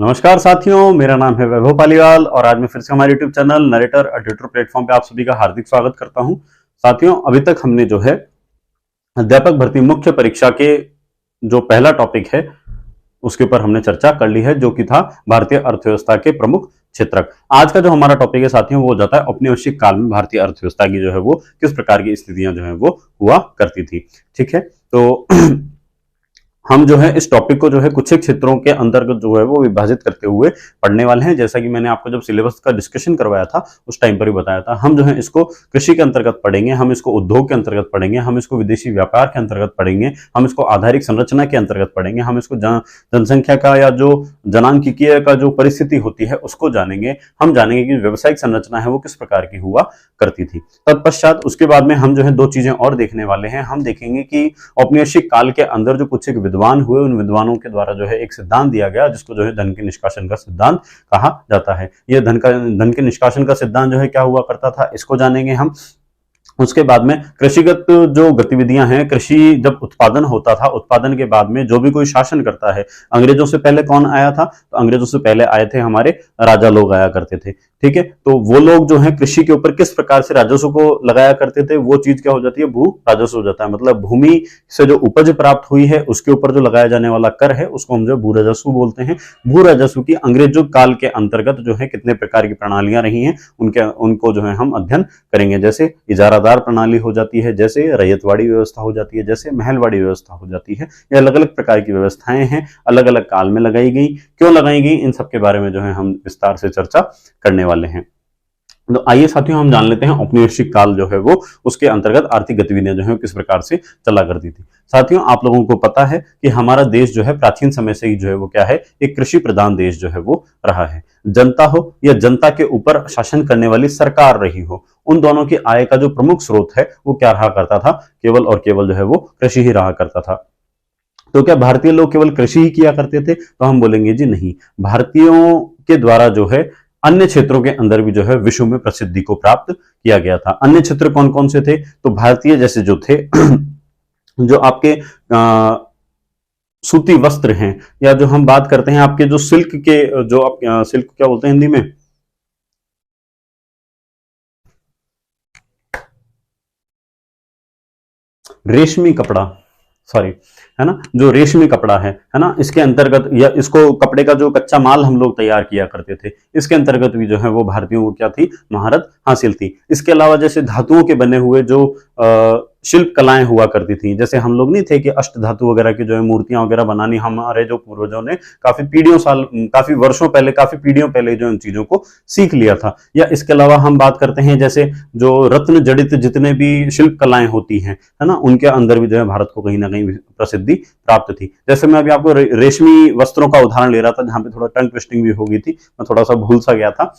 नमस्कार साथियों, मेरा नाम है वैभव पालीवाल और आज मैं फिर से हमारे YouTube channel narrator Twitter platform पे आप सभी का हार्दिक स्वागत करता हूं। साथियों, अभी तक हमने जो है अध्यापक भर्ती मुख्य परीक्षा के जो पहला टॉपिक है उसके ऊपर हमने चर्चा कर ली है, जो कि था भारतीय अर्थव्यवस्था के प्रमुख क्षेत्रक। आज का जो हमारा टॉपिक है साथियों, वो हो जाता है औपनिवेशिक काल में भारतीय अर्थव्यवस्था की जो है वो किस प्रकार की स्थितियां जो है वो हुआ करती थी। ठीक है, तो हम जो है इस टॉपिक को जो है कुछ क्षेत्रों के अंतर्गत जो है वो विभाजित करते हुए पढ़ने वाले हैं। जैसा कि मैंने आपको जब सिलेबस का डिस्कशन करवाया था उस टाइम पर ही बताया था, हम जो है इसको कृषि के अंतर्गत पढ़ेंगे, हम इसको उद्योग के अंतर्गत पढ़ेंगे, हम इसको विदेशी व्यापार के अंतर्गत पढ़ेंगे, हम इसको आधारिक संरचना के अंतर्गत पढ़ेंगे, हम इसको जनसंख्या का या जो जनांकिकीय का जो परिस्थिति होती है उसको जानेंगे। हम जानेंगे कि व्यवसायिक संरचना है वो किस प्रकार की हुआ करती थी। तत्पश्चात उसके बाद में हम जो है दो चीजें और देखने वाले हैं। हम देखेंगे कि औपनिवेशिक काल के अंदर जो कुछ विद्वान हुए, उन विद्वानों के द्वारा जो है एक सिद्धांत दिया गया जिसको जो है धन के निष्कासन का सिद्धांत कहा जाता है। यह धन के निष्कासन का सिद्धांत जो है क्या हुआ करता था, इसको जानेंगे हम। उसके बाद में कृषिगत जो गतिविधियां हैं, कृषि जब उत्पादन होता था, उत्पादन के बाद में जो भी कोई शासन करता है, अंग्रेजों से पहले कौन आया था, तो अंग्रेजों से पहले आए थे हमारे राजा लोग आया करते थे। ठीक है, तो वो लोग जो है कृषि के ऊपर किस प्रकार से राजस्व को लगाया करते थे, वो चीज क्या हो जाती है, भू राजस्व हो जाता है। मतलब भूमि से जो उपज प्राप्त हुई है उसके ऊपर जो लगाया जाने वाला कर है उसको हम जो भू राजस्व बोलते हैं। भू राजस्व की अंग्रेजों काल के अंतर्गत जो है कितने प्रकार की प्रणालियां रही हैं उनको जो है हम अध्ययन करेंगे। जैसे इजारादार प्रणाली हो जाती है, जैसे रैयतवाड़ी व्यवस्था हो जाती है, जैसे महलवाड़ी व्यवस्था हो जाती है। ये अलग अलग प्रकार की व्यवस्थाएं हैं, अलग अलग काल में लगाई गई, क्यों लगाई गई, इन सब के बारे में जो है हम विस्तार से चर्चा करने वाले हैं। तो आइए साथियों हम जान लेते हैं औपनिवेशिक काल जो है वो उसके अंतर्गत आर्थिक गतिविधियां जो है किस प्रकार से चला करती थी। साथियों, आप लोगों को पता है कि हमारा देश जो है प्राचीन समय से ही जो है वो क्या है, एक कृषि प्रधान देश जो है वो रहा है। जनता हो या जनता के ऊपर शासन करने वाली सरकार रही हो, उन दोनों की आय का जो प्रमुख स्रोत है वो क्या रहा करता था, केवल और केवल जो है वो कृषि ही रहा करता था। तो क्या भारतीय लोग केवल कृषि ही किया करते थे, तो हम बोलेंगे जी नहीं। भारतीयों के द्वारा जो है अन्य क्षेत्रों के अंदर भी जो है विश्व में प्रसिद्धि को प्राप्त किया गया था। अन्य क्षेत्र कौन कौन से थे, तो भारतीय जैसे जो थे जो आपके सूती वस्त्र हैं, या जो हम बात करते हैं आपके जो सिल्क के, जो आप सिल्क क्या बोलते हैं हिंदी में, रेशमी कपड़ा, सॉरी, है ना, जो रेशमी कपड़ा है ना, इसके अंतर्गत, या इसको कपड़े का जो कच्चा माल हम लोग तैयार किया करते थे, इसके अंतर्गत भी जो है वो भारतीयों को क्या थी, महारत हासिल थी। इसके अलावा जैसे धातुओं के बने हुए जो शिल्प कलाएं हुआ करती थी, जैसे हम लोग नहीं थे कि अष्ट धातु वगैरह की जो है मूर्तियां वगैरह बनानी, हमारे जो पूर्वजों ने काफी वर्षों पहले, काफी पीढ़ियों पहले जो इन चीजों को सीख लिया था। या इसके अलावा हम बात करते हैं जैसे जो रत्न जड़ित जितने भी शिल्प कलाएं होती हैं, है ना, उनके अंदर भी जो है भारत को कहीं ना कहीं प्रसिद्धि प्राप्त थी। जैसे मैं अभी आपको रेशमी वस्त्रों का उदाहरण ले रहा था, जहां पे थोड़ा टंग ट्विस्टिंग भी हो गई थी, मैं थोड़ा सा भूल सा गया था।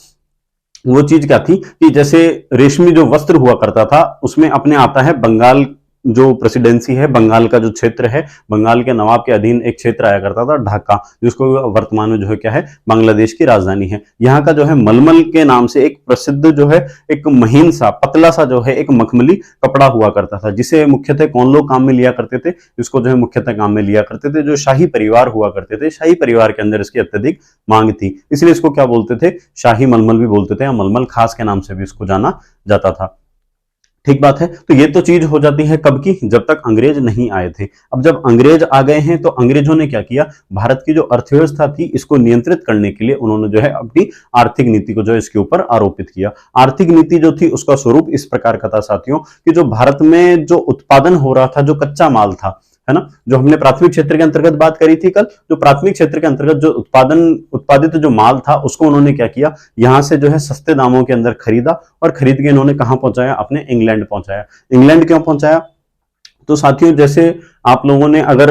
वो चीज क्या थी कि जैसे रेशमी जो वस्त्र हुआ करता था उसमें अपने आता है बंगाल, जो प्रेसिडेंसी है, बंगाल का जो क्षेत्र है, बंगाल के नवाब के अधीन एक क्षेत्र आया करता था ढाका, जिसको वर्तमान में जो है क्या है, बांग्लादेश की राजधानी है। यहाँ का जो है मलमल के नाम से एक प्रसिद्ध जो है एक महीन सा पतला सा जो है एक मखमली कपड़ा हुआ करता था, जिसे मुख्यतः कौन लोग काम में लिया करते थे, इसको जो है मुख्यतः काम में लिया करते थे जो शाही परिवार हुआ करते थे। शाही परिवार के अंदर इसकी अत्यधिक मांग थी, इसलिए इसको क्या बोलते थे, शाही मलमल भी बोलते थे, या मलमल खास के नाम से भी इसको जाना जाता था। ठीक बात है। तो ये तो चीज हो जाती है कब की, जब तक अंग्रेज नहीं आए थे। अब जब अंग्रेज आ गए हैं तो अंग्रेजों ने क्या किया, भारत की जो अर्थव्यवस्था थी इसको नियंत्रित करने के लिए उन्होंने जो है अपनी आर्थिक नीति को जो है इसके ऊपर आरोपित किया। आर्थिक नीति जो थी उसका स्वरूप इस प्रकार का था साथियों, कि जो भारत में जो उत्पादन हो रहा था, जो कच्चा माल था, है ना, जो हमने प्राथमिक क्षेत्र के अंतर्गत बात करी थी कल, जो प्राथमिक क्षेत्र के अंतर्गत जो उत्पादित जो माल था उसको उन्होंने क्या किया, यहां से जो है सस्ते दामों के अंदर खरीदा, और खरीद के इन्होंने कहां पहुंचाया, अपने इंग्लैंड पहुंचाया। इंग्लैंड क्यों पहुंचाया, तो साथियों जैसे आप लोगों ने अगर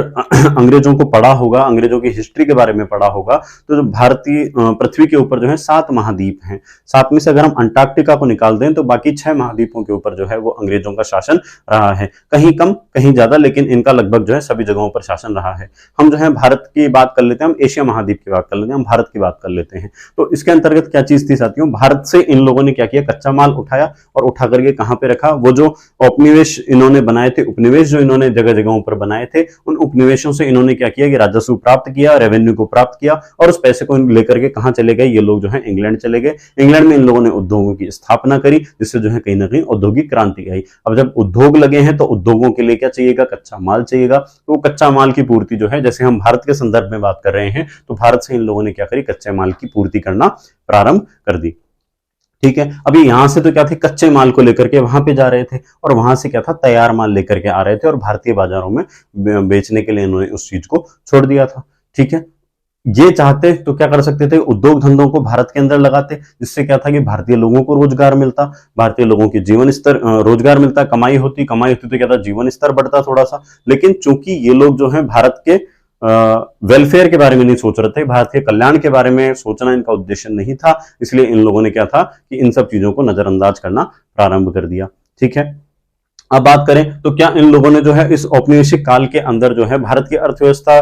अंग्रेजों को पढ़ा होगा, अंग्रेजों की हिस्ट्री के बारे में पढ़ा होगा, तो जो भारतीय पृथ्वी के ऊपर जो है 7 महाद्वीप हैं, 7 में से अगर हम अंटार्कटिका को निकाल दें तो बाकी 6 महाद्वीपों के ऊपर जो है वो अंग्रेजों का शासन रहा है। कहीं कम कहीं ज्यादा, लेकिन इनका लगभग जो है सभी जगहों पर शासन रहा है। हम जो है भारत की बात कर लेते हैं, हम एशिया महाद्वीप की बात कर लेते हैं, हम भारत की बात कर लेते हैं। तो इसके अंतर्गत क्या चीज थी साथियों, भारत से इन लोगों ने क्या किया, कच्चा माल उठाया और उठा करके कहां पे रखा, वो जो औपनिवेश इन्होंने बनाए थे, उपनिवेश जो इन्होंने जगह जगहों पर बनाए थे, उन उपनिवेशों से इन्होंने क्या किया कि राजस्व प्राप्त किया, रेवेन्यू को प्राप्त किया, और उस पैसे को लेकर के कहां चले गए, ये लोग जो है इंग्लैंड चले गए। इंग्लैंड में इन लोगों ने उद्योगों की स्थापना करी, जिससे जो है कहीं ना कहीं औद्योगिक क्रांति आई। अब जब उद्योग लगे हैं तो उद्योगों के लिए क्या चाहिएगा, कच्चा माल चाहिएगा। तो कच्चा माल की पूर्ति जो है, जैसे हम भारत के संदर्भ में बात कर रहे हैं, तो भारत से इन लोगों ने क्या करी, कच्चे माल की पूर्ति करना प्रारंभ कर दी। ठीक है, अभी यहां से तो क्या थे, कच्चे माल को लेकर के वहां पे जा रहे थे, और वहां से क्या था, तैयार माल लेकर के आ रहे थे, और भारतीय बाजारों में बेचने के लिए इन्होंने उस चीज को छोड़ दिया था। ठीक है, ये चाहते तो क्या कर सकते थे, उद्योग धंधों को भारत के अंदर लगाते, जिससे क्या था कि भारतीय लोगों को रोजगार मिलता, भारतीय लोगों की जीवन स्तर, रोजगार मिलता, कमाई होती तो क्या था, जीवन स्तर बढ़ता थोड़ा सा। लेकिन चूंकि ये लोग जो है भारत के वेलफेयर के बारे में नहीं सोच रहे थे, भारत के कल्याण के बारे में सोचना इनका उद्देश्य नहीं था, इसलिए इन लोगों ने क्या था कि इन सब चीजों को नजरअंदाज करना प्रारंभ कर दिया। ठीक है, अब बात करें तो क्या इन लोगों ने जो है इस औपनिवेशिक काल के अंदर जो है भारत की अर्थव्यवस्था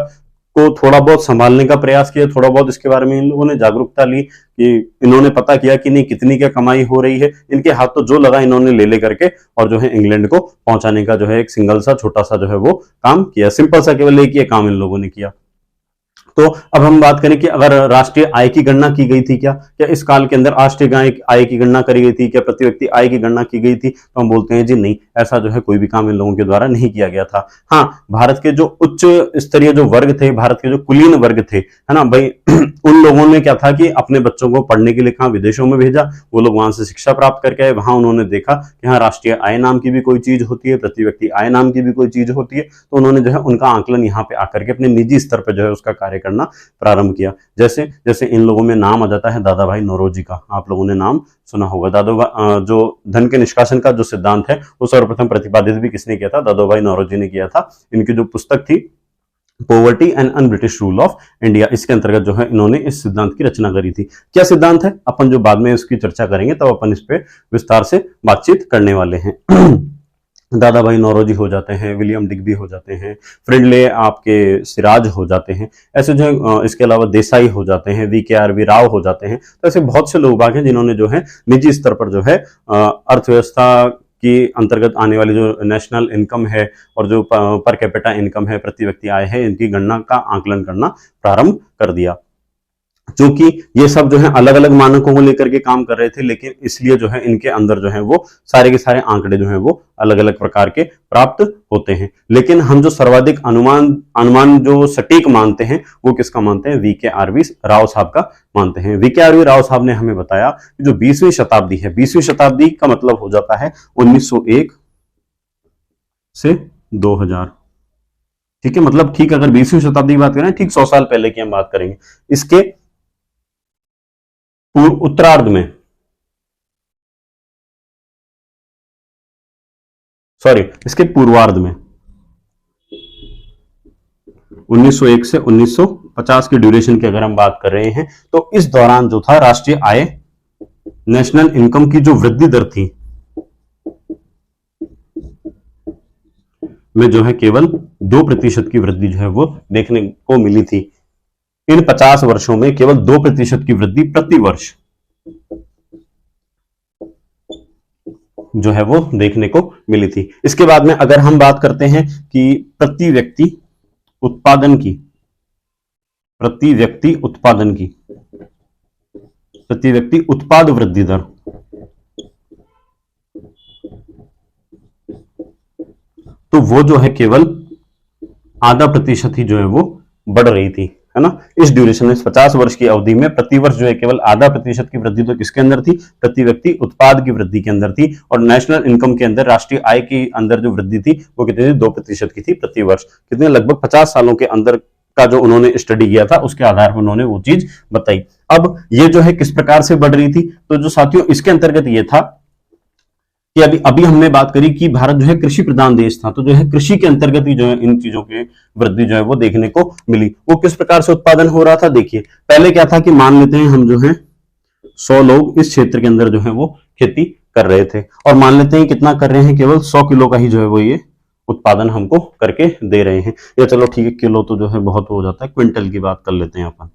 को थोड़ा बहुत संभालने का प्रयास किया, थोड़ा बहुत इसके बारे में इन लोगों ने जागरूकता ली, कि इन्होंने पता किया कि नहीं कितनी क्या कमाई हो रही है, इनके हाथ तो जो लगा इन्होंने ले करके और जो है इंग्लैंड को पहुंचाने का जो है एक सिंगल सा छोटा सा जो है वो काम किया, सिंपल सा केवल एक ही काम इन लोगों ने किया। तो अब हम बात करें कि अगर राष्ट्रीय आय की गणना की गई थी, क्या इस काल के अंदर राष्ट्रीय आय की गणना करी गई थी, क्या प्रति व्यक्ति आय की गणना की गई थी, तो हम बोलते हैं जी नहीं, ऐसा जो है कोई भी काम इन लोगों के द्वारा नहीं किया गया था। हाँ, भारत के जो उच्च स्तरीय जो वर्ग थे, भारत के जो कुलीन वर्ग थे, है ना भाई, उन लोगों ने क्या था कि अपने बच्चों को पढ़ने के लिए कहा, विदेशों में भेजा, वो लोग वहां से शिक्षा प्राप्त करके आए, वहां उन्होंने देखा कि हाँ राष्ट्रीय आय नाम की भी कोई चीज होती है, प्रति व्यक्ति आय नाम की भी कोई चीज होती है, तो उन्होंने जो है उनका आंकलन यहाँ पे आकर के अपने निजी स्तर पर जो है उसका कार्य करना प्रारंभ किया। जैसे जैसे इन लोगों में नाम आ जाता है दादा भाई नौरोजी का, आप लोगों ने नाम सुना होगा। जो धन के निष्कासन का जो सिद्धांत है वो सर्वप्रथम प्रतिपादित भी किसने किया था, दादा भाई नौरोजी ने किया था। इनकी जो पुस्तक थी poverty and un British rule of India, इसके अंतर्गत जो है इन्होंने इस सिद्धांत की रचना करी थी। क्या सिद्धांत है, अपन जो बाद में इसकी चर्चा करेंगे तब अपन इस पे विस्तार से बातचीत करने वाले हैं। दादा भाई नौरोजी हो जाते हैं, विलियम डिग्बी हो जाते हैं, फ्रिडले आपके सिराज हो जाते हैं, ऐसे जो इसके अलावा देसाई हो जाते हैं, VKRV राव हो जाते हैं। तो ऐसे बहुत से लोग हैं जिन्होंने जो है निजी स्तर पर जो है अर्थव्यवस्था की अंतर्गत आने वाली जो नेशनल इनकम है और जो पर कैपिटा इनकम है, प्रति व्यक्ति आय है, इनकी गणना का आंकलन करना प्रारंभ कर दिया। क्योंकि ये सब जो है अलग अलग मानकों को लेकर के काम कर रहे थे, लेकिन इसलिए जो है इनके अंदर जो है वो सारे के सारे आंकड़े जो है वो अलग अलग प्रकार के प्राप्त होते हैं। लेकिन हम जो सर्वाधिक अनुमान जो सटीक मानते हैं वो किसका मानते हैं, VKRV राव साहब का मानते हैं। VKRV राव साहब ने हमें बताया कि जो 20वीं शताब्दी है, 20वीं शताब्दी का मतलब हो जाता है 1901 से 2000। ठीक है, मतलब ठीक अगर 20वीं शताब्दी की बात करें, ठीक 100 साल पहले की हम बात करेंगे। इसके उत्तरार्ध में, इसके पूर्वार्ध में 1901 से 1950 की ड्यूरेशन की अगर हम बात कर रहे हैं, तो इस दौरान जो था राष्ट्रीय आय, नेशनल इनकम की जो वृद्धि दर थी में जो है केवल 2% की वृद्धि जो है वो देखने को मिली थी। इन 50 वर्षों में केवल 2% की वृद्धि प्रति वर्ष जो है वो देखने को मिली थी। इसके बाद में अगर हम बात करते हैं कि प्रति व्यक्ति उत्पाद वृद्धि दर, तो वो जो है केवल 0.5% ही जो है वो बढ़ रही थी, है ना। इस ड्यूरेशन में 50 वर्ष की अवधि में प्रतिवर्ष जो है केवल 0.5% की वृद्धि तो किसके अंदर थी, प्रति व्यक्ति उत्पाद की वृद्धि के अंदर थी। और नेशनल इनकम के अंदर, राष्ट्रीय आय के अंदर जो वृद्धि थी वो कितनी थी, 2% की थी प्रति वर्ष। कितने, लगभग 50 सालों के अंदर का जो उन्होंने स्टडी किया था उसके आधार पर उन्होंने वो चीज बताई। अब ये जो है किस प्रकार से बढ़ रही थी, तो जो साथियों इसके अंतर्गत ये था कि अभी हमने बात करी कि भारत जो है कृषि प्रधान देश था, तो जो है कृषि के अंतर्गत ही जो है इन चीजों की वृद्धि जो है वो देखने को मिली। वो किस प्रकार से उत्पादन हो रहा था, देखिए पहले क्या था कि मान लेते हैं हम जो है 100 लोग इस क्षेत्र के अंदर जो है वो खेती कर रहे थे, और मान लेते हैं कितना कर रहे हैं, केवल 100 किलो का ही जो है वो ये उत्पादन हमको करके दे रहे हैं। या चलो ठीक है, किलो तो जो है बहुत हो जाता है, क्विंटल की बात कर लेते हैं अपन,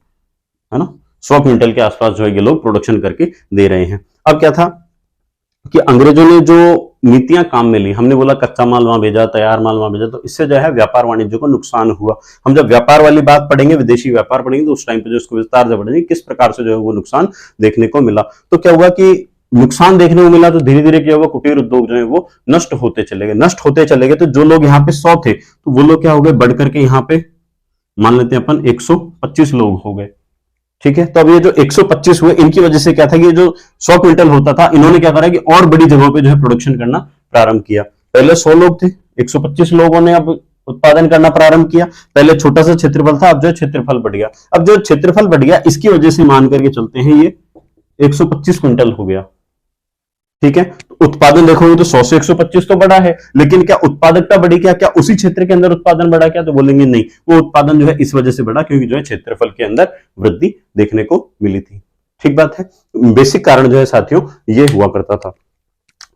है ना। 100 क्विंटल के आसपास जो है ये लोग प्रोडक्शन करके दे रहे हैं। अब क्या था कि अंग्रेजों ने जो नीतियां काम में ली, हमने बोला कच्चा माल वहां भेजा, तैयार माल वहां भेजा, तो इससे जो है व्यापार वाणिज्य को नुकसान हुआ। हम जब व्यापार वाली बात पढ़ेंगे, विदेशी व्यापार पढ़ेंगे, तो उस टाइम पे जो इसको विस्तार से पढ़ेंगे किस प्रकार से जो है वो नुकसान देखने को मिला। तो क्या हुआ कि नुकसान देखने को मिला, तो धीरे धीरे क्या हुआ, कुटीर उद्योग जो है वो नष्ट होते चले गए। तो जो लोग यहाँ पे 100 थे, तो वो लोग क्या हो गए, बढ़ करके यहाँ पे मान लेते हैं अपन 125 लोग हो गए। ठीक है, तो अब ये जो 125 हुए, इनकी वजह से क्या था कि जो 100 क्विंटल होता था, इन्होंने क्या करा कि और बड़ी जगहों पे जो है प्रोडक्शन करना प्रारंभ किया। पहले 100 लोग थे, 125 लोगों ने अब उत्पादन करना प्रारंभ किया। पहले छोटा सा क्षेत्रफल था, अब जो क्षेत्रफल बढ़ गया। अब जो क्षेत्रफल बढ़ गया, इसकी वजह से मान करके चलते हैं ये 125 क्विंटल हो गया। ठीक है, तो उत्पादन देखोगे तो 100 से 125 तो बड़ा है, लेकिन क्या उत्पादकता बढ़ी क्या उसी क्षेत्र के अंदर उत्पादन बढ़ा क्या? तो बोलेंगे नहीं, वो उत्पादन जो है इस वजह से बढ़ा क्योंकि जो है क्षेत्रफल के अंदर वृद्धि देखने को मिली थी। ठीक बात है, बेसिक कारण जो है साथियों ये हुआ करता था।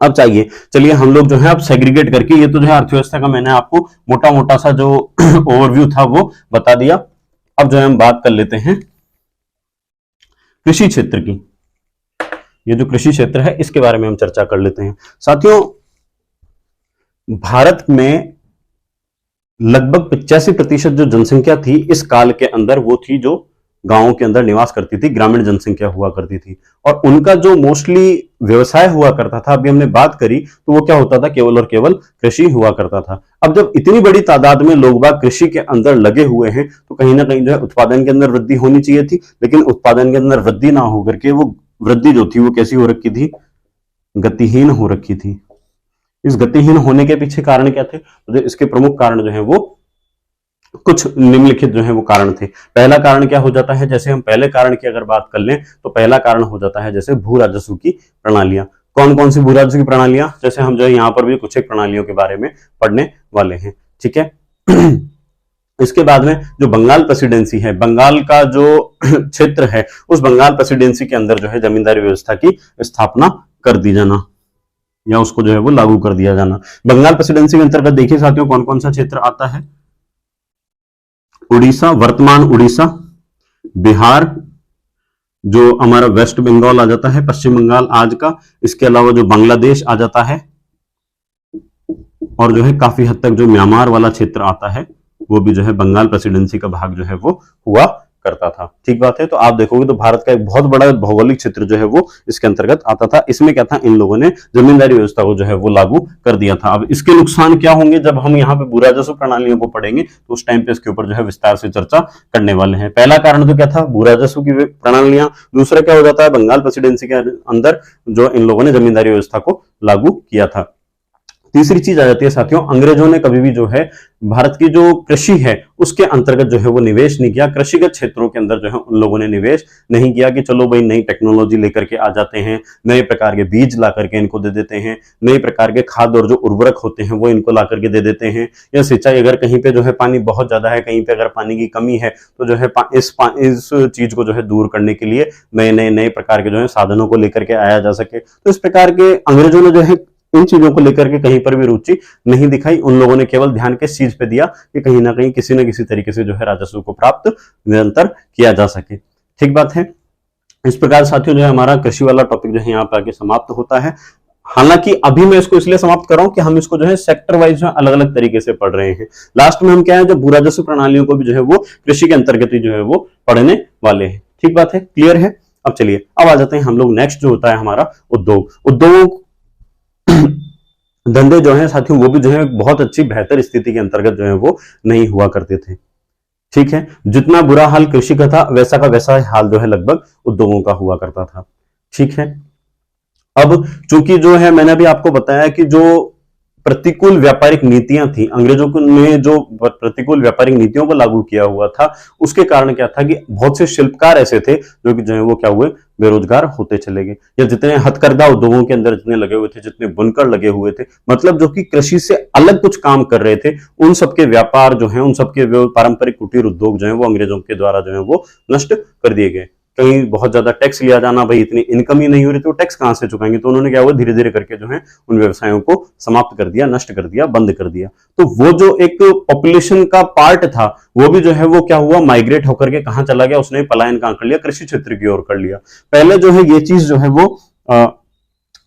अब चलिए हम लोग जो है अब सेग्रीगेट करके, ये तो जो है अर्थव्यवस्था का मैंने आपको मोटा मोटा सा जो ओवरव्यू था वो बता दिया। अब जो है हम बात कर लेते हैं कृषि क्षेत्र की। ये जो कृषि क्षेत्र है इसके बारे में हम चर्चा कर लेते हैं। साथियों, भारत में लगभग 85% जो जनसंख्या थी इस काल के अंदर, वो थी जो गांवों के अंदर निवास करती थी, ग्रामीण जनसंख्या हुआ करती थी, और उनका जो मोस्टली व्यवसाय हुआ करता था, अभी हमने बात करी, तो वो क्या होता था, केवल और केवल कृषि हुआ करता था। अब जब इतनी बड़ी तादाद में लोग बाग कृषि के अंदर लगे हुए हैं, तो कहीं ना कहीं जो है उत्पादन के अंदर वृद्धि होनी चाहिए थी, लेकिन उत्पादन के अंदर वृद्धि ना होकर के वो वृद्धि जो थी वो कैसी हो रखी थी, गतिहीन हो रखी थी। इस गतिहीन होने के पीछे कारण क्या थे? तो इसके प्रमुख कारण जो है वो कुछ निम्नलिखित जो है वो कारण थे। पहला कारण क्या हो जाता है, जैसे हम पहले कारण की अगर बात कर लें, तो पहला कारण हो जाता है जैसे भू राजस्व की प्रणालियां। कौन कौन सी भू राजस्व की प्रणालियां? जैसे हम जो है यहाँ पर भी कुछ एक प्रणालियों के बारे में पढ़ने वाले हैं। ठीक है, इसके बाद में जो बंगाल प्रेसिडेंसी है, बंगाल का जो क्षेत्र है, उस बंगाल प्रेसिडेंसी के अंदर जो है जमींदारी व्यवस्था की स्थापना कर दी जाना, या उसको जो है वो लागू कर दिया जाना। बंगाल प्रेसिडेंसी के अंतर्गत देखिए साथियों कौन कौन सा क्षेत्र आता है। उड़ीसा, वर्तमान उड़ीसा, बिहार, जो हमारा वेस्ट बंगाल आ जाता है, पश्चिम बंगाल आज का, इसके अलावा जो बांग्लादेश आ जाता है, और जो है काफी हद तक जो म्यांमार वाला क्षेत्र आता है, वो भी जो है बंगाल प्रेसिडेंसी का भाग जो है वो हुआ करता था। ठीक बात है, तो आप देखोगे तो भारत का एक बहुत बड़ा भौगोलिक क्षेत्र जो है वो इसके अंतर्गत आता था। इसमें क्या था, इन लोगों ने जमींदारी व्यवस्था को जो है वो लागू कर दिया था। अब इसके नुकसान क्या होंगे, जब हम यहाँ पे भू राजस्व प्रणालियों को पढ़ेंगे तो उस टाइम पे इसके ऊपर जो है विस्तार से चर्चा करने वाले हैं। पहला कारण तो क्या था, भू राजस्व की प्रणालियां। दूसरा क्या हो जाता है, बंगाल प्रेसिडेंसी के अंदर जो इन लोगों ने जमींदारी व्यवस्था को लागू किया था। तीसरी चीज आ जाती है साथियों, अंग्रेजों ने कभी भी जो है भारत की जो कृषि है उसके अंतर्गत जो है वो निवेश नहीं किया। कृषिगत क्षेत्रों के अंदर जो है उन लोगों ने निवेश नहीं किया कि चलो भाई नई टेक्नोलॉजी लेकर के आ जाते हैं, नए प्रकार के बीज ला करके इनको दे देते हैं, नए प्रकार के खाद और जो उर्वरक होते हैं वो इनको ला करके दे देते हैं, या सिंचाई अगर कहीं पे जो है पानी बहुत ज्यादा है, कहीं पे अगर पानी की कमी है, तो जो है इस चीज को जो है दूर करने के लिए नए प्रकार के जो है साधनों को लेकर के आया जा सके। तो इस प्रकार के अंग्रेजों ने जो है इन चीजों को लेकर के कहीं पर भी रुचि नहीं दिखाई। उन लोगों ने केवल ध्यान किस चीज पे दिया कि कहीं ना कहीं किसी न किसी तरीके से जो है राजस्व को प्राप्त निरंतर किया जा सके। ठीक बात है, इस प्रकार साथियों जो है हमारा कृषि वाला टॉपिक जो है यहाँ पर आके समाप्त होता है। हालांकि अभी मैं इसको इसलिए समाप्त कर रहा हूं कि हम इसको जो है सेक्टर वाइज अलग अलग तरीके से पढ़ रहे हैं। लास्ट में हम क्या है, जो भू राजस्व प्रणालियों को भी जो है वो कृषि के अंतर्गत ही जो है वो पढ़ने वाले हैं। ठीक बात है, क्लियर है। अब चलिए अब आ जाते हैं हम लोग नेक्स्ट जो होता है हमारा उद्योग धंधे जो है साथियों वो भी जो है बहुत अच्छी बेहतर स्थिति के अंतर्गत जो है वो नहीं हुआ करते थे। ठीक है, जितना बुरा हाल कृषि का था वैसा का वैसा हाल जो है लगभग उद्योगों का हुआ करता था। ठीक है, अब चूंकि जो है मैंने अभी आपको बताया कि जो प्रतिकूल व्यापारिक नीतियां थी, अंग्रेजों ने जो प्रतिकूल व्यापारिक नीतियों को लागू किया हुआ था, उसके कारण क्या था कि बहुत से शिल्पकार ऐसे थे जो कि जो है वो क्या हुए, बेरोजगार होते चले गए। या जितने हथकरघा उद्योगों के अंदर जितने लगे हुए थे, जितने बुनकर लगे हुए थे, मतलब जो कि कृषि से अलग कुछ काम कर रहे थे, उन सबके व्यापार जो है, उन सबके पारंपरिक कुटीर उद्योग जो है वो अंग्रेजों के द्वारा जो है वो नष्ट कर दिए गए। कहीं बहुत ज्यादा टैक्स लिया जाना, भाई इतनी इनकम ही नहीं हो रही तो टैक्स कहां से चुकाएंगे, तो उन्होंने क्या हुआ, धीरे धीरे करके जो है उन व्यवसायों को समाप्त कर दिया, नष्ट कर दिया, बंद कर दिया। तो वो जो एक पॉपुलेशन का पार्ट था वो भी जो है वो क्या हुआ, माइग्रेट होकर के कहां चला गया, उसने पलायन कहां कर लिया, कृषि क्षेत्र की ओर कर लिया। पहले जो है ये चीज जो है वो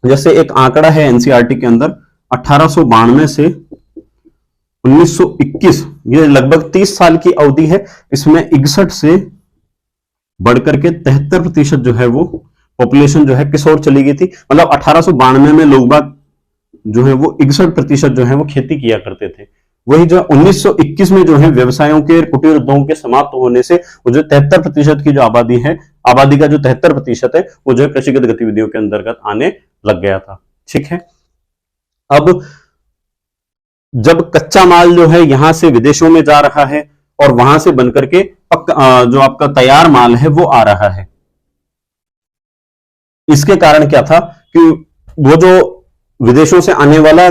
जैसे एक आंकड़ा है एनसीईआरटी के अंदर 1892 से 1921, ये लगभग 30 साल की अवधि है। इसमें 61 से बढ़कर के 73% जो है वो पॉपुलेशन जो है किस ओर चली गई थी। मतलब 1892 में लोग बाग जो है वो 61% जो है वो खेती किया करते थे। वही जो 1921 में जो है व्यवसायों के कुटीर उद्योगों के समाप्त होने से वो जो 73% की जो आबादी है, आबादी का जो 73% है वो जो है कृषिगत गतिविधियों के अंतर्गत आने लग गया था। ठीक है, अब जब कच्चा माल जो है यहां से विदेशों में जा रहा है और वहां से बनकर के जो आपका तैयार माल है वो आ रहा है, इसके कारण क्या था कि वो जो विदेशों से आने वाला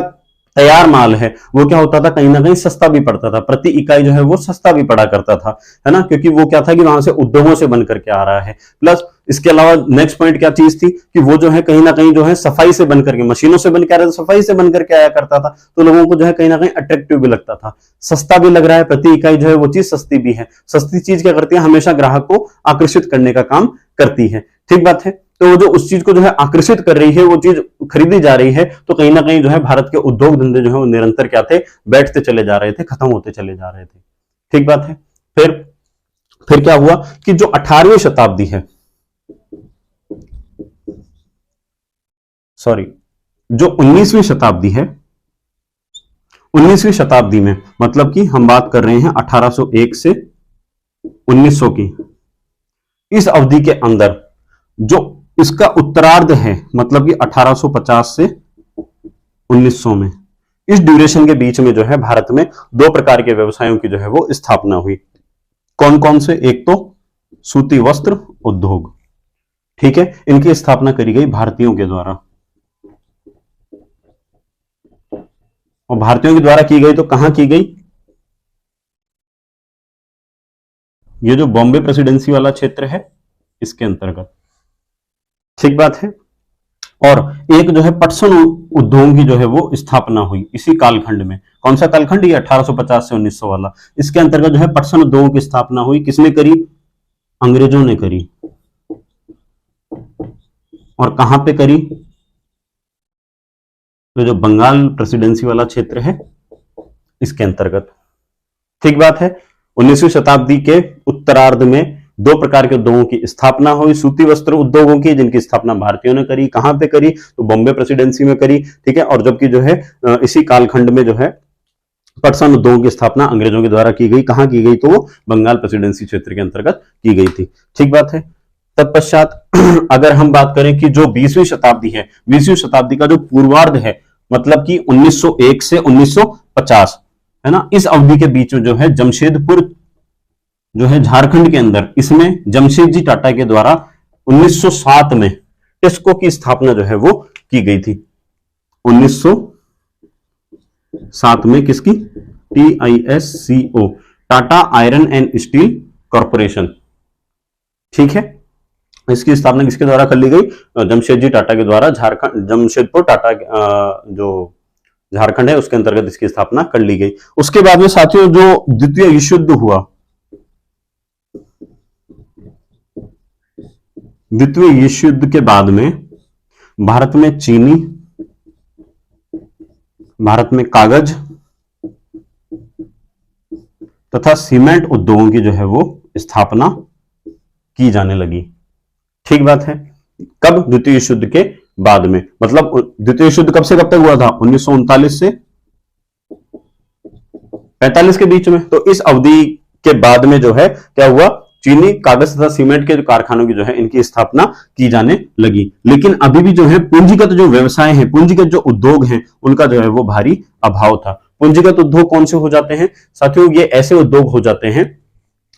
तैयार माल है वो क्या होता था, कहीं ना कहीं सस्ता भी पड़ता था, प्रति इकाई जो है वो सस्ता भी पड़ा करता था, है ना, क्योंकि वो क्या था कि वहां से उद्योगों से बनकर के आ रहा है। प्लस इसके अलावा नेक्स्ट पॉइंट क्या चीज थी कि वो जो है कहीं ना कहीं जो है सफाई से बनकर के, मशीनों से बनकर आ रहा था, सफाई से बनकर के आया करता था, तो लोगों को जो है कहीं ना कहीं अट्रैक्टिव भी लगता था, सस्ता भी लग रहा है, प्रति इकाई जो है वो चीज सस्ती भी है। सस्ती चीज क्या करती है, हमेशा ग्राहक को आकर्षित करने का काम करती है। ठीक बात है, तो वो जो उस चीज को जो है आकर्षित कर रही है, वो चीज खरीदी जा रही है, तो कहीं ना कहीं जो है भारत के उद्योग धंधे जो है वो निरंतर क्या थे, बैठते चले जा रहे थे, खत्म होते चले जा रहे थे। ठीक बात है। फिर क्या हुआ कि जो 18वीं शताब्दी है, सॉरी जो 19वीं शताब्दी है, 19वीं शताब्दी में मतलब कि हम बात कर रहे हैं 1801 से 1900 की, इस अवधि के अंदर जो इसका उत्तरार्ध है, मतलब कि 1850 से 1900 में, इस ड्यूरेशन के बीच में जो है भारत में दो प्रकार के व्यवसायों की जो है वो स्थापना हुई। कौन कौन से, एक तो सूती वस्त्र उद्योग, ठीक है, इनकी स्थापना करी गई भारतीयों के द्वारा, और भारतीयों के द्वारा की गई तो कहां की गई, ये जो बॉम्बे प्रेसिडेंसी वाला क्षेत्र है इसके अंतर्गत। ठीक बात है। और एक जो है पटसन उद्योग की जो है वो स्थापना हुई इसी कालखंड में। कौन सा कालखंड, ये 1850 से 1900 वाला। इसके अंतर्गत जो है पटसन उद्योगों की स्थापना हुई। किसने करी, अंग्रेजों ने करी। और कहां पे करी, तो जो बंगाल प्रेसिडेंसी वाला क्षेत्र है इसके अंतर्गत। ठीक बात है। 19वीं शताब्दी के उत्तरार्ध में दो प्रकार के उद्योगों की स्थापना हुई, सूती वस्त्र उद्योगों की, जिनकी स्थापना भारतीयों ने करी। कहां पे करी, तो बॉम्बे प्रेसिडेंसी में करी। ठीक है। और जबकि जो है इसी कालखंड में जो है पटसन उद्योगों की स्थापना अंग्रेजों के द्वारा की गई। कहां की गई, तो वो बंगाल प्रेसिडेंसी क्षेत्र के अंतर्गत की गई थी। ठीक बात है। तत्पश्चात अगर हम बात करें कि जो 20वीं शताब्दी है, 20वीं शताब्दी का जो पूर्वार्ध है, मतलब कि 1901 से 1950, है ना, इस अवधि के बीच में जो है जमशेदपुर जो है झारखंड के अंदर, इसमें जमशेदजी टाटा के द्वारा 1907 में टिस्को की स्थापना जो है वो की गई थी। 1907 में किसकी, TISCO, Tata iron and steel corporation. ठीक है। इसकी स्थापना किसके द्वारा कर ली गई, जमशेदजी टाटा के द्वारा। झारखंड, जमशेदपुर टाटा जो झारखंड है उसके अंतर्गत इसकी स्थापना कर ली गई। उसके बाद में साथियों जो द्वितीय विश्व युद्ध हुआ, द्वितीय विश्व युद्ध के बाद में भारत में चीनी, भारत में कागज तथा सीमेंट उद्योगों की जो है वो स्थापना की जाने लगी। ठीक बात है। कब, द्वितीय विश्व युद्ध के बाद में। मतलब द्वितीय विश्व युद्ध कब से कब तक हुआ था, 1939 से 45 के बीच में। तो इस अवधि के बाद में जो है क्या हुआ, चीनी, कागज तथा सीमेंट के जो कारखानों की जो है इनकी स्थापना की जाने लगी। लेकिन अभी भी जो है पूंजीगत जो व्यवसाय है, पूंजीगत जो उद्योग हैं, उनका जो है वो भारी अभाव था। पूंजीगत उद्योग कौन से हो जाते हैं साथियों, ये ऐसे उद्योग हो जाते हैं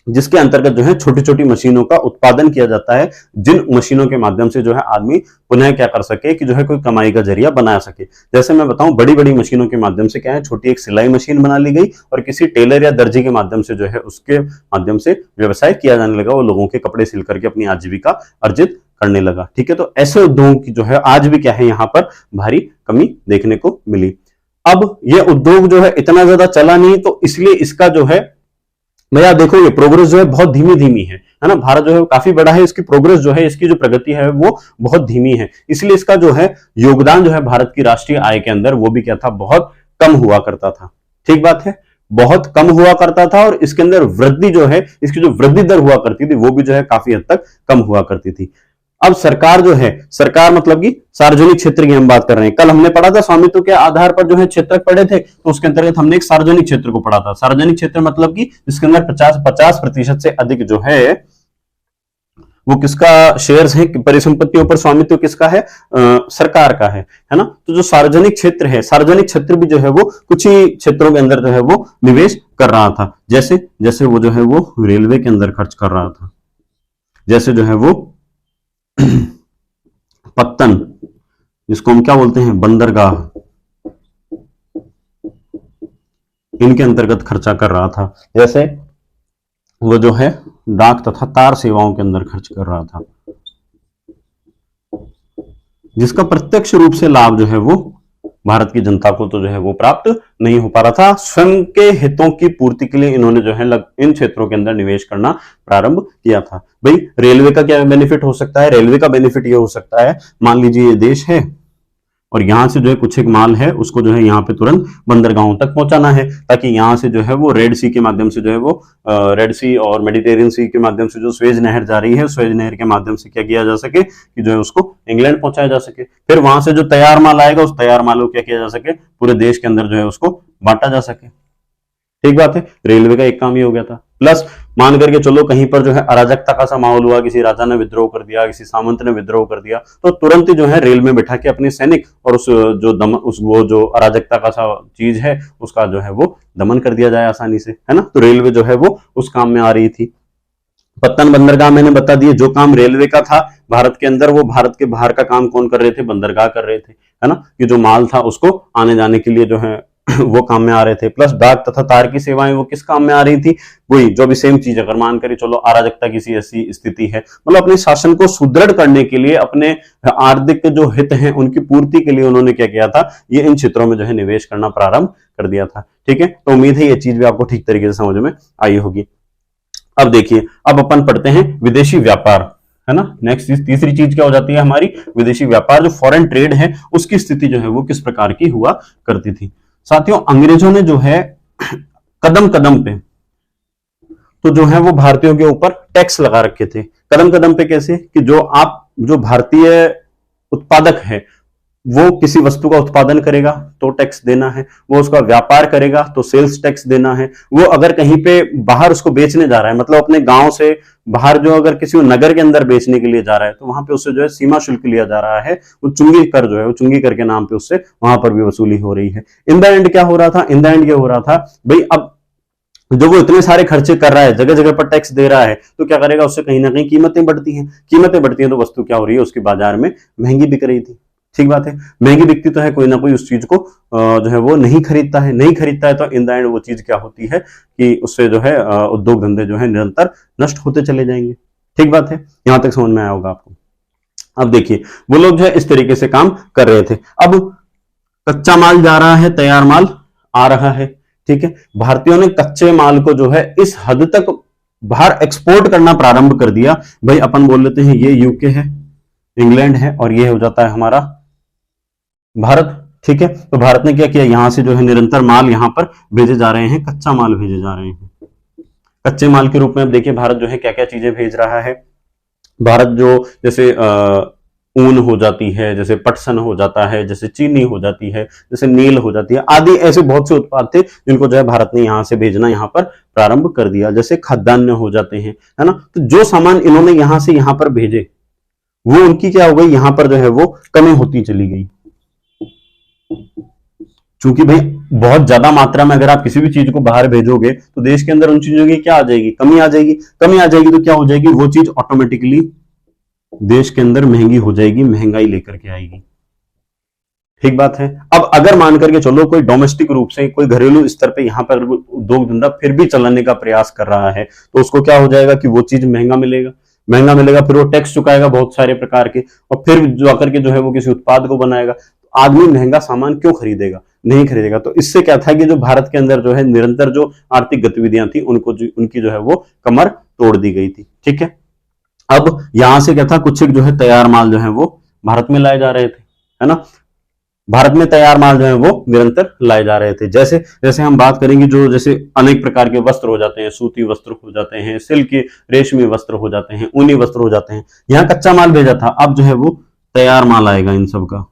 जिसके अंतर्गत जो है छोटी छोटी मशीनों का उत्पादन किया जाता है, जिन मशीनों के माध्यम से जो है आदमी पुनः क्या कर सके कि जो है कोई कमाई का जरिया बना सके। जैसे मैं बताऊं, बड़ी बड़ी मशीनों के माध्यम से क्या है, छोटी एक सिलाई मशीन बना ली गई और किसी टेलर या दर्जी के माध्यम से जो है उसके माध्यम से व्यवसाय किया जाने लगा। वो लोगों के कपड़े सिल करके अपनी आजीविका अर्जित करने लगा। ठीक है। तो ऐसे उद्योगों की जो है आज भी क्या है, यहाँ पर भारी कमी देखने को मिली। अब ये उद्योग जो है इतना ज्यादा चला नहीं, तो इसलिए इसका जो है भैया देखो ये प्रोग्रेस जो है बहुत धीमी धीमी है है ना। भारत जो है काफी बड़ा है, इसकी प्रोग्रेस जो है, इसकी जो प्रगति है वो बहुत धीमी है, इसलिए इसका जो है योगदान जो है भारत की राष्ट्रीय आय के अंदर वो भी क्या था, बहुत कम हुआ करता था। ठीक बात है, बहुत कम हुआ करता था, और इसके अंदर वृद्धि जो है, इसकी जो वृद्धि दर हुआ करती थी वो भी जो है काफी हद तक कम हुआ करती थी। अब सरकार जो है, सरकार मतलब कि सार्वजनिक क्षेत्र की हम बात कर रहे हैं। कल हमने पढ़ा था स्वामित्व के आधार पर जो है क्षेत्र पढ़े थे, तो उसके अंतर्गत हमने एक सार्वजनिक क्षेत्र को पढ़ा था। सार्वजनिक क्षेत्र मतलब कि जिसके अंदर 50% से अधिक जो है वो किसका शेयर्स है, परिसंपत्तियों पर स्वामित्व किसका है, सरकार का है ना। तो जो सार्वजनिक क्षेत्र है, सार्वजनिक क्षेत्र भी जो है वो कुछ ही क्षेत्रों के अंदर जो है वो निवेश कर रहा था। जैसे जैसे वो जो है वो रेलवे के अंदर खर्च कर रहा था, जैसे जो है वो पत्तन, जिसको हम क्या बोलते हैं, बंदरगाह, इनके अंतर्गत खर्चा कर रहा था। जैसे वो जो है डाक तथा तार सेवाओं के अंदर खर्च कर रहा था, जिसका प्रत्यक्ष रूप से लाभ जो है वो भारत की जनता को तो जो है वो प्राप्त नहीं हो पा रहा था। स्वयं के हितों की पूर्ति के लिए इन्होंने जो है इन क्षेत्रों के अंदर निवेश करना प्रारंभ किया था। भाई रेलवे का क्या बेनिफिट हो सकता है, रेलवे का बेनिफिट ये हो सकता है, मान लीजिए ये देश है और यहां से जो है कुछ एक माल है उसको जो है यहाँ पे तुरंत बंदरगाहों तक पहुंचाना है, ताकि यहाँ से जो है वो रेड सी के माध्यम से जो है वो रेड सी और मेडिटेरियन सी के माध्यम से जो स्वेज नहर जा रही है, स्वेज नहर के माध्यम से क्या किया जा सके कि जो है उसको इंग्लैंड पहुंचाया जा सके। फिर वहां से जो तैयार माल आएगा उस तैयार माल को क्या किया जा सके, पूरे देश के अंदर जो है उसको बांटा जा सके। ठीक बात है, रेलवे का एक काम ये हो गया था। प्लस मान करके चलो कहीं पर जो है अराजकता का सा माहौल हुआ, किसी राजा ने विद्रोह कर दिया, किसी सामंत ने विद्रोह कर दिया, तो तुरंत ही जो है रेल में बैठा के अपने सैनिक और वो जो अराजकता का सा चीज है उसका जो है वो दमन कर दिया जाए आसानी से, है ना। तो रेलवे जो है वो उस काम में आ रही थी। पत्तन बंदरगाह मैंने बता दिए, जो काम रेलवे का था भारत के अंदर, वो भारत के बाहर का काम कौन कर रहे थे, बंदरगाह कर रहे थे, है ना। कि जो माल था उसको आने जाने के लिए जो है वो काम में आ रहे थे। प्लस डाक तथा तार की सेवाएं वो किस काम में आ रही थी, वही जो भी सेम चीज। अगर मान करिए चलो अराजकता की ऐसी स्थिति है, मतलब अपने शासन को सुदृढ़ करने के लिए, अपने आर्थिक जो हित हैं उनकी पूर्ति के लिए उन्होंने क्या किया था, ये इन क्षेत्रों में जो है निवेश करना प्रारंभ कर दिया था। ठीक है, तो उम्मीद है ये चीज भी आपको ठीक तरीके से समझ में आई होगी। अब देखिए, अब अपन पढ़ते हैं विदेशी व्यापार, है ना। नेक्स्ट तीसरी चीज क्या हो जाती है हमारी, विदेशी व्यापार, जो फॉरेन ट्रेड है उसकी स्थिति जो है वो किस प्रकार की हुआ करती थी। साथियों, अंग्रेजों ने जो है कदम कदम पे तो जो है वो भारतीयों के ऊपर टैक्स लगा रखे थे। कदम कदम पे कैसे, कि जो भारतीय उत्पादक है वो किसी वस्तु का उत्पादन करेगा तो टैक्स देना है, वो उसका व्यापार करेगा तो सेल्स टैक्स देना है, वो अगर कहीं पे बाहर उसको बेचने जा रहा है, मतलब अपने गांव से बाहर जो अगर किसी नगर के अंदर बेचने के लिए जा रहा है तो वहां पे उससे जो है सीमा शुल्क लिया जा रहा है, वो चुंगी कर जो है वो चुंगी कर के नाम पे उससे वहां पर भी वसूली हो रही है। इन द एंड क्या हो रहा था, इन द एंड ये हो रहा था भाई, अब जब वो इतने सारे खर्चे कर रहा है, जगह जगह पर टैक्स दे रहा है, तो क्या करेगा, उससे कहीं ना कहीं कीमतें बढ़ती हैं। कीमतें बढ़ती हैं तो वस्तु क्या हो रही है, उसकी बाजार में महंगी बिक रही थी। ठीक बात है, महंगी बिकती तो है, कोई ना कोई उस चीज को जो है वो नहीं खरीदता है, नहीं खरीदता है तो इन द एंड वो चीज क्या होती है कि उससे जो है उद्योग धंधे जो है निरंतर नष्ट होते चले जाएंगे। ठीक बात है, यहां तक समझ में आया होगा आपको। अब देखिए, वो लोग जो है इस तरीके से काम कर रहे थे। अब कच्चा माल जा रहा है, तैयार माल आ रहा है। ठीक है, भारतीयों ने कच्चे माल को जो है इस हद तक बाहर एक्सपोर्ट करना प्रारंभ कर दिया। भाई अपन बोल लेते हैं ये यूके है, इंग्लैंड है, और ये हो जाता है हमारा भारत। ठीक है, तो भारत ने क्या किया, यहां से जो है निरंतर माल यहां पर भेजे जा रहे हैं, कच्चा माल भेजे जा रहे हैं। कच्चे माल के रूप में अब देखिए भारत जो है क्या क्या चीजें भेज रहा है। भारत जो जैसे ऊन हो जाती है, जैसे पटसन हो जाता है, जैसे चीनी हो जाती है, जैसे नील हो जाती है, आदि ऐसे बहुत से उत्पाद थे जिनको जो है भारत ने यहां से भेजना यहां पर प्रारंभ कर दिया। जैसे खाद्यान्न हो जाते हैं, है ना। तो जो सामान इन्होंने यहां से यहां पर भेजे वो उनकी क्या हो गई, यहां पर जो है वो कमी होती चली गई। चूंकि भाई बहुत ज्यादा मात्रा में अगर आप किसी भी चीज को बाहर भेजोगे तो देश के अंदर उन चीजों की क्या आ जाएगी, कमी आ जाएगी। कमी आ जाएगी तो क्या हो जाएगी, वो चीज ऑटोमेटिकली देश के अंदर महंगी हो जाएगी, महंगाई लेकर के आएगी। ठीक बात है। अब अगर मान करके चलो कोई डोमेस्टिक रूप से, कोई घरेलू स्तर पे यहाँ पर उद्योग धंधा फिर भी चलाने का प्रयास कर रहा है, तो उसको क्या हो जाएगा कि वो चीज महंगा मिलेगा, महंगा मिलेगा, फिर वो टैक्स चुकाएगा बहुत सारे प्रकार के, और फिर जो आकर के जो है वो किसी उत्पाद को बनाएगा। तो आदमी महंगा सामान क्यों खरीदेगा, नहीं खरीदेगा। तो इससे क्या था कि जो भारत के अंदर जो है निरंतर जो आर्थिक गतिविधियां थी उनकी जो है वो कमर तोड़ दी गई थी। ठीक है, अब यहां से क्या था, कुछ एक जो है तैयार माल जो है वो भारत में लाए जा रहे थे, है ना। भारत में तैयार माल जो है वो निरंतर लाए जा रहे थे। जैसे जैसे हम बात करेंगे, जो जैसे अनेक प्रकार के वस्त्र हो जाते हैं, सूती वस्त्र हो जाते हैं, सिल्क के रेशमी वस्त्र हो जाते हैं, ऊनी वस्त्र हो जाते हैं, यहाँ कच्चा माल भेजा था, अब जो है वो तैयार माल आएगा इन सब का।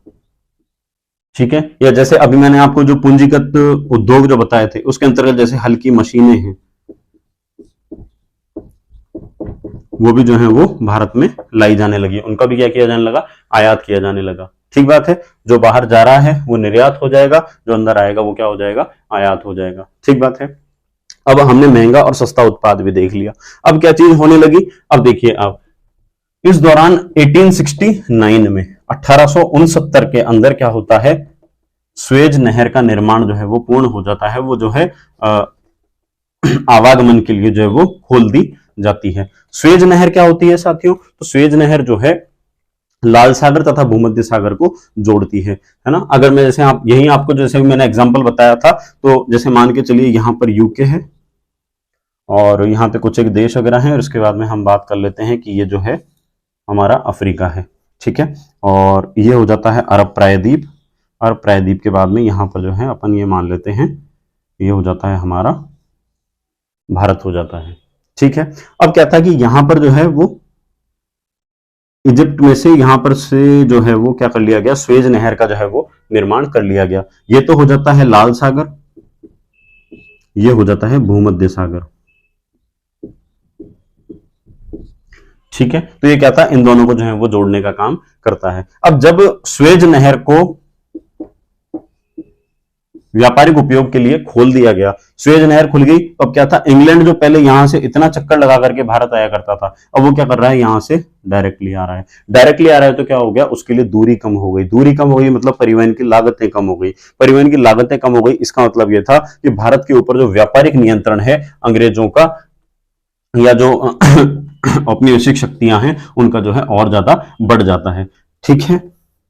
ठीक है, या जैसे अभी मैंने आपको जो पूंजीगत उद्योग जो बताए थे उसके अंतर्गत जैसे हल्की मशीनें हैं, वो भी जो है वो भारत में लाई जाने लगी, उनका भी क्या किया जाने लगा, आयात किया जाने लगा। ठीक बात है, जो बाहर जा रहा है वो निर्यात हो जाएगा, जो अंदर आएगा वो क्या हो जाएगा, आयात हो जाएगा। ठीक बात है। अब हमने महंगा और सस्ता उत्पाद भी देख लिया, अब क्या चीज होने लगी, अब देखिए आप, इस दौरान 1869 में 1869 के अंदर क्या होता है, स्वेज नहर का निर्माण जो है वो पूर्ण हो जाता है, वो जो है आवागमन के लिए जो है वो खोल दी जाती है। स्वेज नहर क्या होती है साथियों, तो स्वेज नहर जो है लाल सागर तथा भूमध्य सागर को जोड़ती है ना। अगर मैं जैसे आप यही आपको जैसे मैंने एग्जांपल बताया था, तो जैसे मान के चलिए यहाँ पर यूके है और यहाँ पे कुछ एक देश वगैरह हैं, और इसके बाद में हम बात कर लेते हैं कि ये जो है हमारा अफ्रीका है। ठीक है, और ये हो जाता है अरब प्रायद्वीप, अरब प्रायद्वीप के बाद में यहाँ पर जो है अपन ये मान लेते हैं ये हो जाता है हमारा भारत हो जाता है। ठीक है, अब क्या था कि यहां पर जो है वो इजिप्ट में से यहां पर से जो है वो क्या कर लिया गया, स्वेज नहर का जो है वो निर्माण कर लिया गया। ये तो हो जाता है लाल सागर, ये हो जाता है भूमध्य सागर। ठीक है, तो ये क्या था, इन दोनों को जो है वो जोड़ने का काम करता है। अब जब स्वेज नहर को व्यापारिक उपयोग के लिए खोल दिया गया, स्वेज नहर खुल गई, तो अब क्या था, इंग्लैंड जो पहले यहां से इतना चक्कर लगा करके भारत आया करता था, अब वो क्या कर रहा है, यहां से डायरेक्टली आ रहा है। डायरेक्टली आ रहा है तो क्या हो गया, उसके लिए दूरी कम हो गई, दूरी कम हो गई मतलब परिवहन की लागतें कम हो गई, परिवहन की लागतें कम हो गई। इसका मतलब यह था कि भारत के ऊपर जो व्यापारिक नियंत्रण है अंग्रेजों का, या जो अपनी वैश्विक शक्तियां हैं उनका जो है और ज्यादा बढ़ जाता है। ठीक है,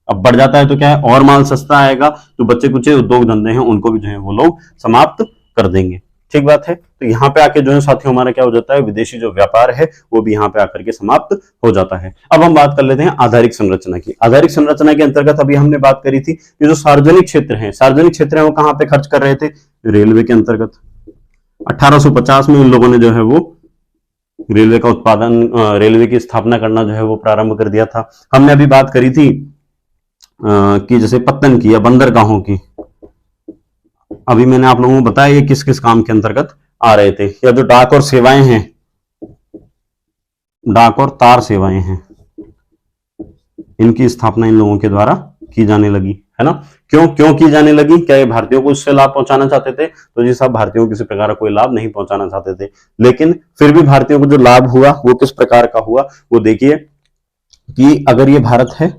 अब बढ़ जाता है तो क्या है, और माल सस्ता आएगा, जो बच्चे कुछ उद्योग धंधे हैं उनको भी जो है वो लोग समाप्त कर देंगे। ठीक बात है, तो यहाँ पे आके जो है साथियों हमारा क्या हो जाता है, विदेशी जो व्यापार है वो भी यहाँ पे आकर के समाप्त हो जाता है। अब हम बात कर लेते हैं आधारिक संरचना की। आधारिक संरचना के अंतर्गत अभी हमने बात करी थी, ये जो सार्वजनिक क्षेत्र है, सार्वजनिक क्षेत्र है वो कहाँ पे खर्च कर रहे थे, रेलवे के अंतर्गत। 1850 में उन लोगों ने जो है वो रेलवे का उत्पादन, रेलवे की स्थापना करना जो है वो प्रारंभ कर दिया था। हमने अभी बात करी थी कि जैसे पत्तन की या बंदरगाहों की, अभी मैंने आप लोगों को बताया ये किस किस काम के अंतर्गत आ रहे थे। या जो डाक और सेवाएं हैं, डाक और तार सेवाएं हैं, इनकी स्थापना इन लोगों के द्वारा की जाने लगी, है ना। क्यों क्यों की जाने लगी, क्या ये भारतीयों को इससे लाभ पहुंचाना चाहते थे, तो जी साहब भारतीयों को किसी प्रकार का कोई लाभ नहीं पहुंचाना चाहते थे, लेकिन फिर भी भारतीयों को जो लाभ हुआ वो किस प्रकार का हुआ, वो देखिए कि अगर ये भारत है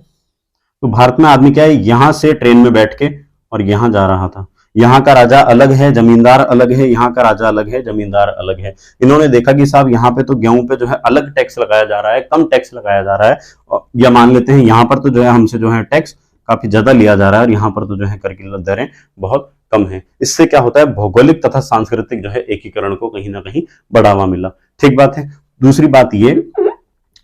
तो भारत में आदमी क्या है, यहां से ट्रेन में बैठ के और यहां जा रहा था, यहाँ का राजा अलग है, जमींदार अलग है, यहाँ का राजा अलग है, जमींदार अलग है। इन्होंने देखा कि साहब यहाँ पे तो गेहूं पे जो है अलग टैक्स लगाया जा रहा है, कम टैक्स लगाया जा रहा है, या मान लेते हैं यहाँ पर तो जो है हमसे जो है टैक्स काफी ज्यादा लिया जा रहा है, और यहाँ पर तो जो है कर की दरें बहुत कम है। इससे क्या होता है, भौगोलिक तथा सांस्कृतिक जो है एकीकरण को कहीं ना कहीं बढ़ावा मिला। ठीक बात है। दूसरी बात ये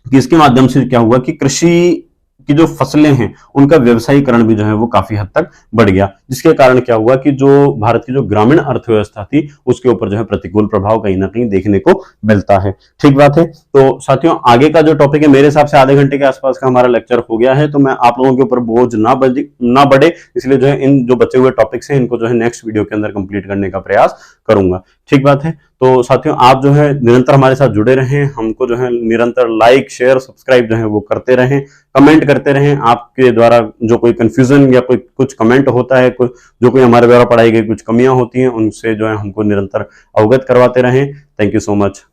कि इसके माध्यम से क्या हुआ कि कृषि की जो फसलें हैं उनका व्यवसायीकरण भी जो है वो काफी हद तक बढ़ गया, जिसके कारण क्या हुआ कि जो भारत की जो ग्रामीण अर्थव्यवस्था थी उसके ऊपर जो है प्रतिकूल प्रभाव कहीं ना कहीं देखने को मिलता है। ठीक बात है। तो साथियों आगे का जो टॉपिक है, मेरे हिसाब से आधे घंटे के आसपास का हमारा लेक्चर हो गया है, तो मैं आप लोगों के ऊपर बोझ ना बढ़े, इसलिए जो है इन जो बचे हुए टॉपिक्स हैं इनको जो है नेक्स्ट वीडियो के अंदर कंप्लीट करने का प्रयास करूंगा। ठीक बात है। तो साथियों आप जो है निरंतर हमारे साथ जुड़े रहें, हमको जो है निरंतर लाइक शेयर सब्सक्राइब जो है वो करते रहें, कमेंट करते रहें। आपके द्वारा जो कोई कंफ्यूजन या कोई कुछ कमेंट होता है, जो कोई हमारे द्वारा पढ़ाई गई कुछ कमियां होती हैं, उनसे जो है हमको निरंतर अवगत करवाते रहें। Thank you so much.